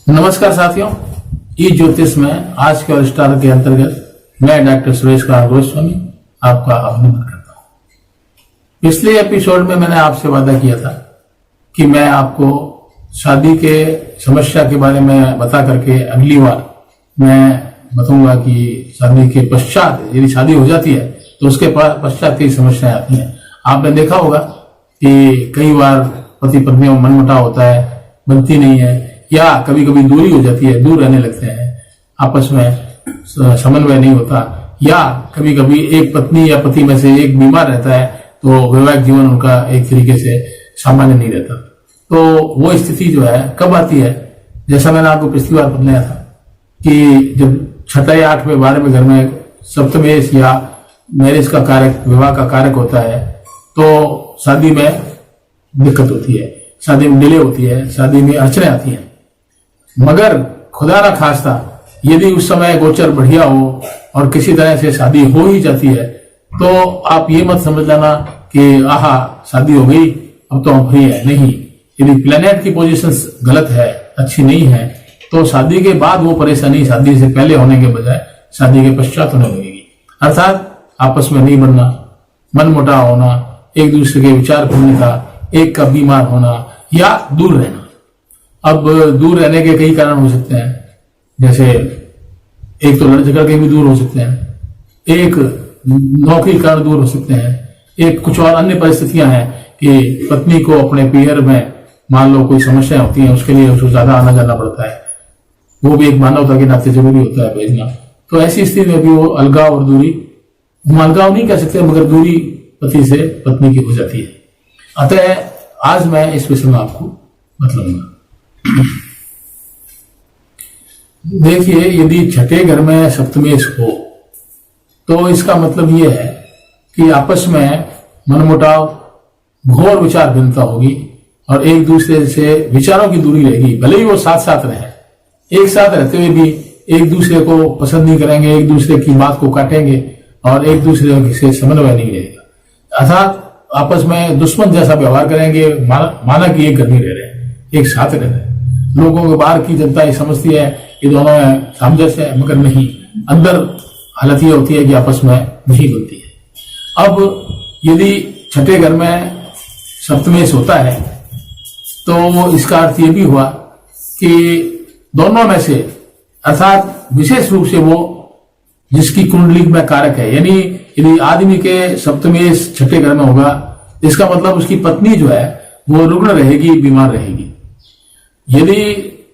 नमस्कार साथियों, ई ज्योतिष में आज के और स्टार के अंतर्गत मैं डॉक्टर सुरेश कुमार गोस्वामी आपका अभिनंदन करता हूं। पिछले एपिसोड में मैंने आपसे वादा किया था कि मैं आपको शादी के समस्या के बारे में बता करके अगली बार मैं बताऊंगा कि शादी के पश्चात यदि शादी हो जाती है तो उसके पश्चात कई समस्याएं आती हैं। आपने देखा होगा कि कई बार पति पत्नी में मनमुटाव होता है, बनती नहीं है, या कभी कभी दूरी हो जाती है, दूर रहने लगते हैं, आपस में समन्वय नहीं होता, या कभी कभी एक पत्नी या पति में से एक बीमार रहता है तो वैवाहिक जीवन उनका एक तरीके से सामान्य नहीं रहता। तो वो स्थिति जो है कब आती है, जैसा मैंने आपको पिछली बार बताया था कि जब 6, 8, 12 घर में सप्तमेश या मैरिज का कारक, विवाह का कारक होता है तो शादी में दिक्कत होती है, शादी में डिले होती है, शादी में अड़चने आती हैं। मगर खुदा ना खास्ता यदि उस समय गोचर बढ़िया हो और किसी तरह से शादी हो ही जाती है तो आप ये मत समझ लेना कि आहा शादी हो गई अब तो हम फ्री है। नहीं, यदि प्लेनेट की पोजीशन गलत है, अच्छी नहीं है, तो शादी के बाद वो परेशानी शादी से पहले होने के बजाय शादी के पश्चात होने लगेगी। अर्थात आपस में नहीं बनना, मन मुटाव होना, एक दूसरे के विचार करने का, एक का बीमार होना या दूर रहना। अब दूर रहने के कई कारण हो सकते हैं, जैसे एक तो लड़ झगड़ के भी दूर हो सकते हैं, एक नौकरी कारण दूर हो सकते हैं, एक कुछ और अन्य परिस्थितियां हैं कि पत्नी को अपने पीहर में मान लो कोई समस्या होती है, उसके लिए उसको ज्यादा आना जाना पड़ता है, वो भी एक मानवता के नाते जरूरी होता है भेजना। तो ऐसी स्थिति में भी वो अलगाव और दूरी, हम अलगाव नहीं कह सकते मगर दूरी पति से पत्नी की हो जाती है। अतः आज मैं इस विषय में आपको बतलाऊंगा। देखिए, यदि छठे घर में सप्तमेश हो तो इसका मतलब यह है कि आपस में मनमुटाव, घोर विचार भिन्नता होगी और एक दूसरे से विचारों की दूरी रहेगी। भले ही वो साथ साथ रहे, एक साथ रहते हुए भी एक दूसरे को पसंद नहीं करेंगे, एक दूसरे की बात को काटेंगे और एक दूसरे से समन्वय नहीं रहेगा। अर्थात आपस में दुश्मन जैसा व्यवहार करेंगे, माना कि एक घर में रह रहे हैं, एक साथ रह रहे हैं। लोगों के बाहर की जनता ये समझती है कि दोनों में सामंजस्य है, मगर नहीं, अंदर हालत ये होती है कि आपस में नहीं बनती है। अब यदि छठे घर में सप्तमेश होता है तो इसका अर्थ ये भी हुआ कि दोनों में से, अर्थात विशेष रूप से वो जिसकी कुंडली में कारक है, यानी यदि आदमी के सप्तमेश छठे घर में होगा, इसका मतलब उसकी पत्नी जो है वो रुग्ण रहेगी, बीमार रहेगी। यदि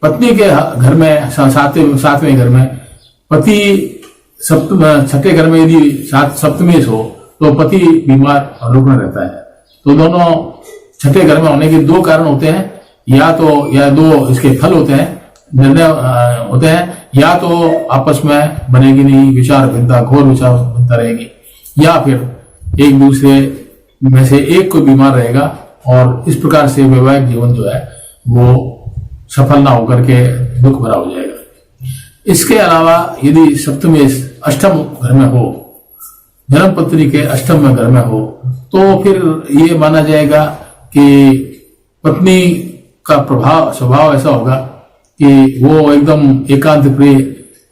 पत्नी के घर में सातवें घर में पति छठे घर में यदि सप्तमेश हो तो पति बीमार और रुग्ण रहता है। तो दोनों छठे घर में होने के दो कारण होते हैं, या दो इसके फल होते हैं, निर्णय होते हैं, या तो आपस में बनेगी नहीं, विचार भिन्नता, घोर विचार भिन्नता रहेगी, या फिर एक दूसरे में से एक को बीमार रहेगा और इस प्रकार से वैवाहिक जीवन जो है वो सफल ना होकर के दुख भरा हो जाएगा। इसके अलावा यदि सप्तमेश अष्टम घर में हो, जन्म पत्री के अष्टम में घर में हो, तो फिर ये माना जाएगा कि पत्नी का स्वभाव ऐसा होगा कि वो एकदम एकांत प्रिय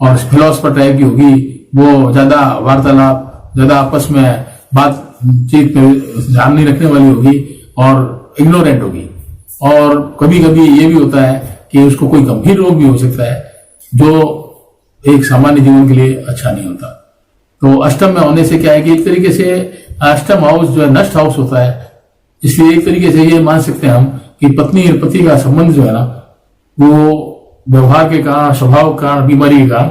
और फिलोसफर टाइप की होगी। वो ज्यादा वार्तालाप, ज्यादा आपस में बातचीत में ध्यान नहीं रखने वाली होगी और इग्नोरेंट होगी। और कभी कभी ये भी होता है कि उसको कोई गंभीर रोग भी हो सकता है जो एक सामान्य जीवन के लिए अच्छा नहीं होता। तो अष्टम में होने से क्या है कि एक तरीके से अष्टम हाउस जो है नष्ट हाउस होता है, इसलिए एक तरीके से ये मान सकते हैं हम कि पत्नी और पति का संबंध जो है ना, वो व्यवहार के कारण, स्वभाव के कारण, बीमारी के कारण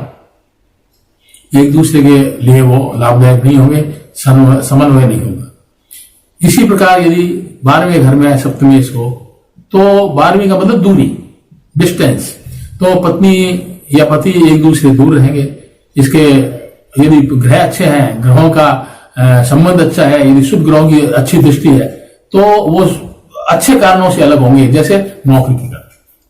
एक दूसरे के लिए वो लाभदायक नहीं होंगे, समन्वय नहीं होगा। इसी प्रकार यदि 12वें घर में सप्तमेश हो तो 12वीं का मतलब दूरी, डिस्टेंस। तो पत्नी या पति एक दूसरे दूर रहेंगे। इसके यदि ग्रह अच्छे हैं, ग्रहों का संबंध अच्छा है, यदि शुभ ग्रहों की अच्छी दृष्टि है तो वो अच्छे कारणों से अलग होंगे, जैसे नौकरी के कारण।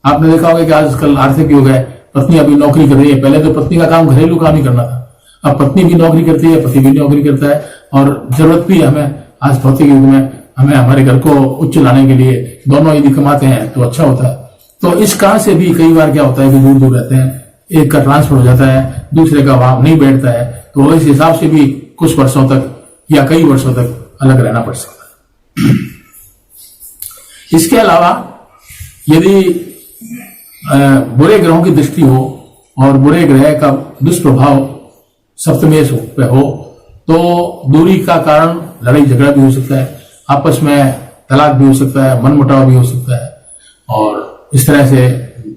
आपने देखा होगा कि आजकल आर्थिक युग है, पत्नी अभी नौकरी कर रही है। पहले तो पत्नी का काम घरेलू काम ही करना था, अब पत्नी भी नौकरी करती है, पति भी नौकरी करता है। और जरूरत भी हमें आज भौतिक युग में हमें हमारे घर को उच्च लाने के लिए दोनों यदि कमाते हैं तो अच्छा होता है। तो इस कारण से भी कई बार क्या होता है कि दूर दूर रहते हैं, एक का ट्रांसफर हो जाता है, दूसरे का वहां नहीं बैठता है, तो इस हिसाब से भी कुछ वर्षों तक या कई वर्षों तक अलग रहना पड़ सकता है। इसके अलावा यदि बुरे ग्रहों की दृष्टि हो और बुरे ग्रह का दुष्प्रभाव सप्तमेश पे हो तो दूरी का कारण लड़ाई झगड़ा भी हो सकता है, आपस में तलाक भी हो सकता है, मनमुटाव भी हो सकता है, और इस तरह से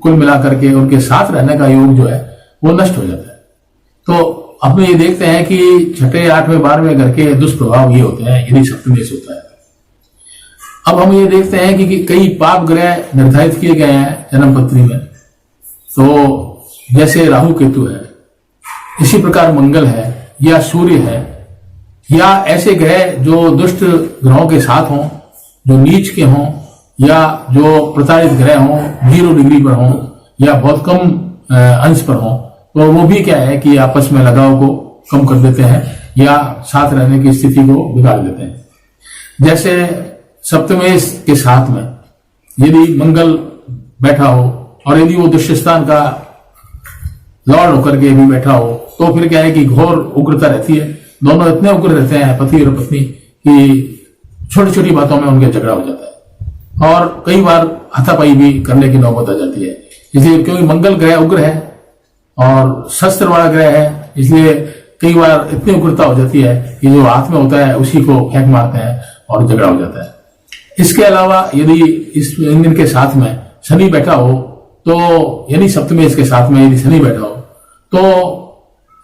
कुल मिलाकर के उनके साथ रहने का योग जो है वो नष्ट हो जाता है। तो अब ये देखते हैं कि 6, 8, 12वें घर के दुष्प्रभाव ये होते हैं यदि सप्तमेश होता है। अब हम ये देखते हैं कि कई पाप ग्रह निर्धारित किए गए हैं जन्म पत्री में, तो जैसे राहु केतु है, इसी प्रकार मंगल है या सूर्य है, या ऐसे ग्रह जो दुष्ट ग्रहों के साथ हों, जो नीच के हों, या जो प्रताड़ित ग्रह हों, 0 डिग्री पर हों या बहुत कम अंश पर हों, तो वो भी क्या है कि आपस में लगाव को कम कर देते हैं या साथ रहने की स्थिति को बिगाड़ देते हैं। जैसे सप्तमेश के साथ में यदि मंगल बैठा हो और यदि वो दुष्ट स्थान का लॉर्ड होकर के भी बैठा हो, तो फिर क्या है कि घोर उग्रता रहती है, दोनों इतने उग्र रहते हैं पति और पत्नी कि छोटी छोटी बातों में उनके झगड़ा हो जाता है और कई बार हाथापाई भी करने की नौबत आ जाती है। इसलिए क्योंकि मंगल ग्रह उग्र है और शस्त्र वाला ग्रह है, इसलिए कई बार इतनी उग्रता हो जाती है कि जो हाथ में होता है उसी को फेंक मारते हैं और झगड़ा हो जाता है। इसके अलावा यदि इस इंजन के साथ में शनि बैठा हो, तो यानी सप्तमेश के साथ में यदि शनि बैठा हो तो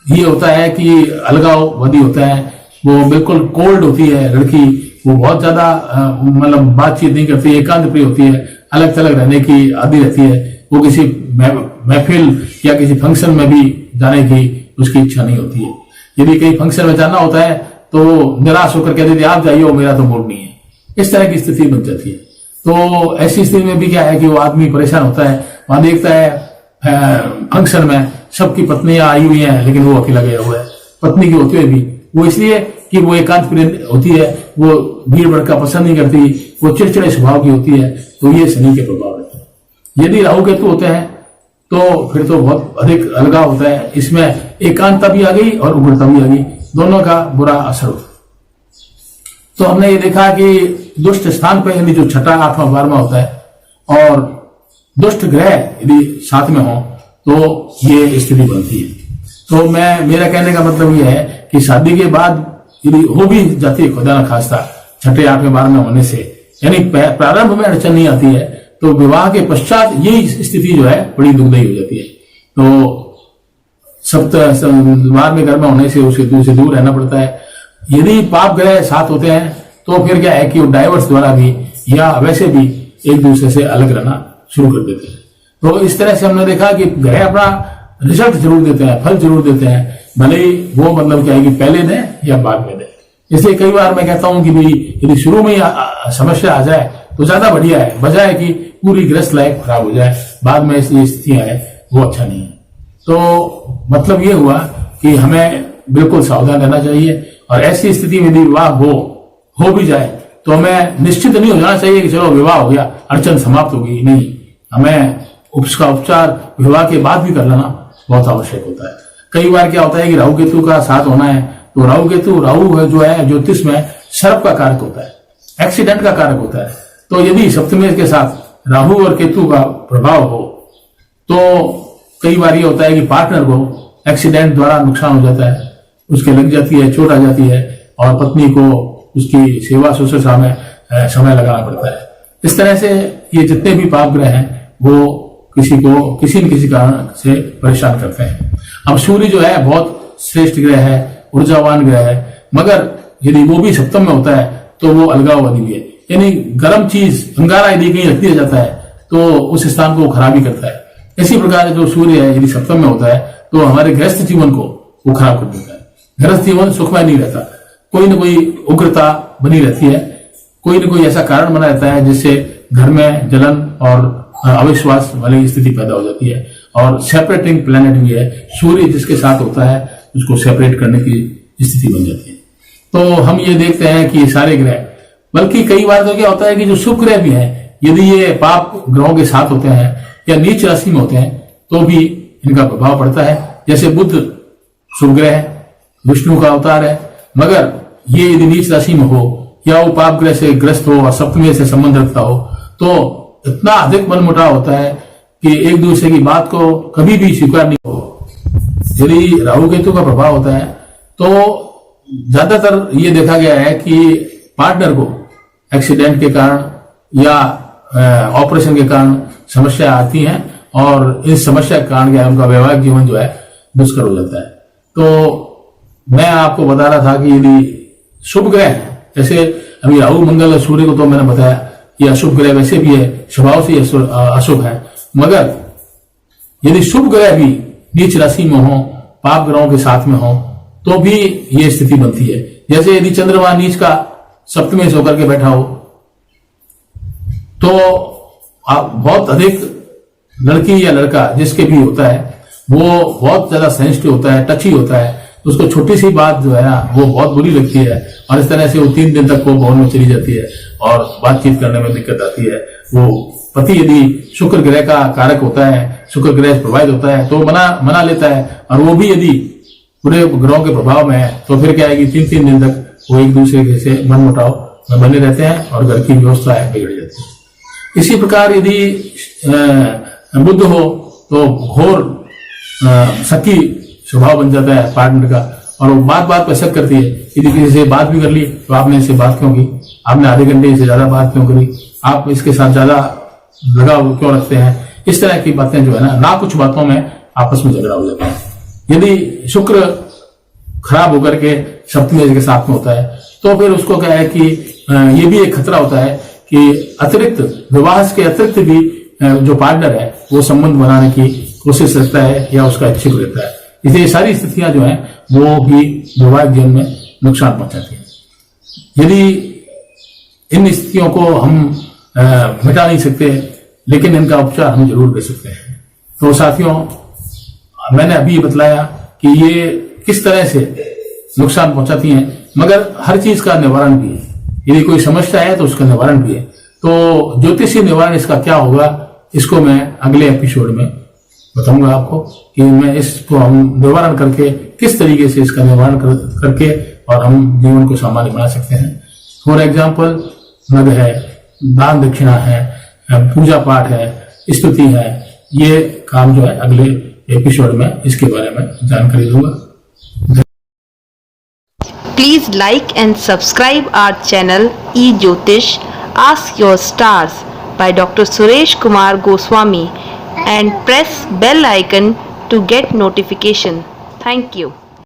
ये होता है कि अलगाववादी होता है, वो बिल्कुल कोल्ड होती है लड़की, वो बहुत ज्यादा मतलब बातचीत नहीं करती, एकांत प्रिय होती है, अलग थलग रहने की आदी रहती है, वो किसी महफिल या किसी फंक्शन में भी जाने की उसकी इच्छा नहीं होती है। यदि कहीं फंक्शन में जाना होता है तो निराश होकर कहते थे आप जाइए, मेरा तो मूड नहीं है, इस तरह की स्थिति बन जाती है। तो ऐसी स्थिति में भी क्या है कि वो आदमी परेशान होता है, वहां देखता है फंक्शन में सबकी पत्नियां आई हुई हैं लेकिन वो अकेला गया हुआ है, पत्नी की होते हुए भी वो इसलिए कि वो एकांत प्रिय होती है, वो भीड़ भड़का पसंद नहीं करती, वो चिड़चिड़े स्वभाव की होती है, तो ये शनि के प्रभाव रहते हैं। यदि राहु केतु होते हैं तो फिर तो बहुत अधिक अलगाव होता है, इसमें एकांतता भी आ गई और उग्रता भी आ गई, दोनों का बुरा असर होता है। तो हमने ये देखा कि दुष्ट स्थान पर यदि जो 6, 8, 12वां होता है और दुष्ट ग्रह यदि साथ में हो तो ये स्थिति बनती है। तो मेरा कहने का मतलब ये है कि शादी के बाद यदि हो भी जाती है खुदा न खास्ता 6, 8, 12वें होने से, यानी प्रारंभ में अड़चन नहीं आती है, तो विवाह के पश्चात यही स्थिति जो है बड़ी दुखदायी हो जाती है। तो 12वें घर में होने से उसे दूर रहना पड़ता है। यदि पाप ग्रह साथ होते हैं तो फिर क्या है कि वो डाइवर्स द्वारा भी या वैसे भी एक दूसरे से अलग रहना शुरू कर देते हैं। तो इस तरह से हमने देखा कि ग्रह अपना रिजल्ट जरूर देते हैं, फल जरूर देते हैं, भले ही वो मतलब क्या है कि पहले दें या बाद में दें। इसलिए कई बार मैं कहता हूं कि भाई यदि शुरू में ही समस्या आ जाए तो ज्यादा बढ़िया है, बजाय कि पूरी गृहस्थ लाइफ खराब हो जाए बाद में ये स्थितियां है वो अच्छा नहीं है। तो मतलब ये हुआ कि हमें बिल्कुल सावधान रहना चाहिए और ऐसी स्थिति में यदि विवाह हो भी जाए तो हमें निश्चित नहीं हो जाना चाहिए कि चलो विवाह हो गया, अड़चन समाप्त हो गई, नहीं, हमें उसका उपचार विवाह के बाद भी कर लेना बहुत आवश्यक होता है। कई बार क्या होता है कि राहु केतु का साथ होना है, तो राहु जो है ज्योतिष में सर्प का कारक होता है, एक्सीडेंट का कारक होता है। तो यदि सप्तमेश के साथ राहु और केतु का प्रभाव हो तो कई बार ये होता है कि पार्टनर को एक्सीडेंट द्वारा नुकसान हो जाता है, उसके लग जाती है, चोट आ जाती है और पत्नी को उसकी सेवा शुश्रूषा में समय लगाना पड़ता है। इस तरह से ये जितने भी पाप ग्रह हैं वो किसी न किसी कारण से परेशान करते हैं। अब सूर्य जो है बहुत श्रेष्ठ ग्रह है, ऊर्जावान ग्रह है, मगर यदि वो भी सप्तम में होता है तो वो अलगाववादी भी है, यानी गर्म चीज अंगारा यदि कहीं रख दिया जाता है तो उस स्थान को खराब ही करता है। इसी प्रकार जो सूर्य है यदि सप्तम में होता है तो हमारे गृहस्थ जीवन को वो खराब कर देता है, गृहस्थ जीवन सुखमय नहीं रहता, कोई न कोई उग्रता बनी रहती है, कोई न कोई ऐसा कारण बना रहता है जिससे घर में जलन और अविश्वास वाली स्थिति पैदा हो जाती है। और सेपरेटिंग प्लैनेट भी है, सूर्य जिसके साथ होता है उसको सेपरेट करने की स्थिति बन जाती है। तो हम ये देखते हैं कि ये सारे ग्रह, बल्कि कई बार तो क्या होता है कि जो शुभ ग्रह भी हैं यदि ये पाप ग्रहों के साथ होते हैं या नीच राशि में होते हैं तो भी इनका प्रभाव पड़ता है। जैसे बुध शुभ ग्रह है, विष्णु का अवतार है, मगर ये यदि नीच राशि में हो या वो पाप ग्रह से ग्रस्त हो और सप्तमी से संबंध रखता हो तो इतना अधिक मनमुटाव होता है कि एक दूसरे की बात को कभी भी स्वीकार नहीं हो। यदि राहु केतु का प्रभाव होता है तो ज्यादातर ये देखा गया है कि पार्टनर को एक्सीडेंट के कारण या ऑपरेशन के कारण समस्या आती हैं और इस समस्या के कारण क्या उनका वैवाहिक जीवन जो है दुष्कर हो जाता है। तो मैं आपको बता रहा था कि यदि शुभ ग्रह है, जैसे अभी राहु मंगल और सूर्य को तो मैंने बताया कि अशुभ ग्रह वैसे भी है, स्वभाव से अशुभ है, मगर यदि शुभ ग्रह भी नीच राशि में हो, पाप ग्रहों के साथ में हो तो भी ये स्थिति बनती है। जैसे यदि चंद्रमा नीच का सप्तमी से होकर के बैठा हो तो आप बहुत अधिक लड़की या लड़का जिसके भी होता है वो बहुत ज्यादा सेंसिटिव होता है, टची होता है, तो उसको छोटी सी बात जो है ना वो बहुत बुरी लगती है और इस तरह से वो 3 दिन तक वो भवन में चली जाती है और बातचीत करने में दिक्कत आती है। वो पति यदि शुक्र ग्रह का कारक होता है, शुक्र ग्रह प्रभावित होता है तो मना लेता है, और वो भी यदि पूरे ग्रहों के प्रभाव में है तो फिर क्या है कि 3 दिन तक वो एक दूसरे से मनमुटाव में बने रहते हैं और घर की व्यवस्था बिगड़ जाती है। इसी प्रकार यदि बुध हो तो घोर शकी स्वभाव बन जाता है पार्टनर का और वो बात पे शक करती है। यदि किसी से बात भी कर ली तो आपने इससे बात क्यों की, आपने आधे घंटे से ज्यादा बात क्यों करी, आप इसके साथ ज्यादा लगाव क्यों रखते हैं, इस तरह की बातें जो है ना कुछ बातों में आपस में झगड़ा हो जाता है। यदि शुक्र खराब होकर के सप्तमी के साथ में होता है तो फिर उसको क्या है कि ये भी एक खतरा होता है कि अतिरिक्त विवाह के अतिरिक्त भी जो पार्टनर है वो संबंध बनाने की कोशिश रखता है या उसका इच्छुक रहता है। इसलिए सारी स्थितियां जो हैं वो भी वैवाहिक जीवन में नुकसान पहुंचाती हैं। यदि इन स्थितियों को हम मिटा नहीं सकते लेकिन इनका उपचार हम जरूर कर सकते हैं। तो साथियों, मैंने अभी बतलाया कि ये किस तरह से नुकसान पहुंचाती हैं, मगर हर चीज का निवारण भी है। यदि कोई समस्या है तो उसका निवारण भी है। तो ज्योतिषीय निवारण इसका क्या होगा इसको मैं अगले एपिसोड में बताऊंगा आपको कि मैं इसको हम निवारण करके किस तरीके से इसका निवारण करके और हम जीवन को सामान्य बना सकते हैं। फॉर एग्जाम्पल नग है, दान दक्षिणा है, पूजा पाठ है, स्तुति है, ये काम जो है अगले एपिसोड में इसके बारे में जानकारी दूंगा। Please like and subscribe our channel eJyotish Ask Your Stars by Dr. Suresh Kumar Goswami and press bell icon to get notification. Thank you.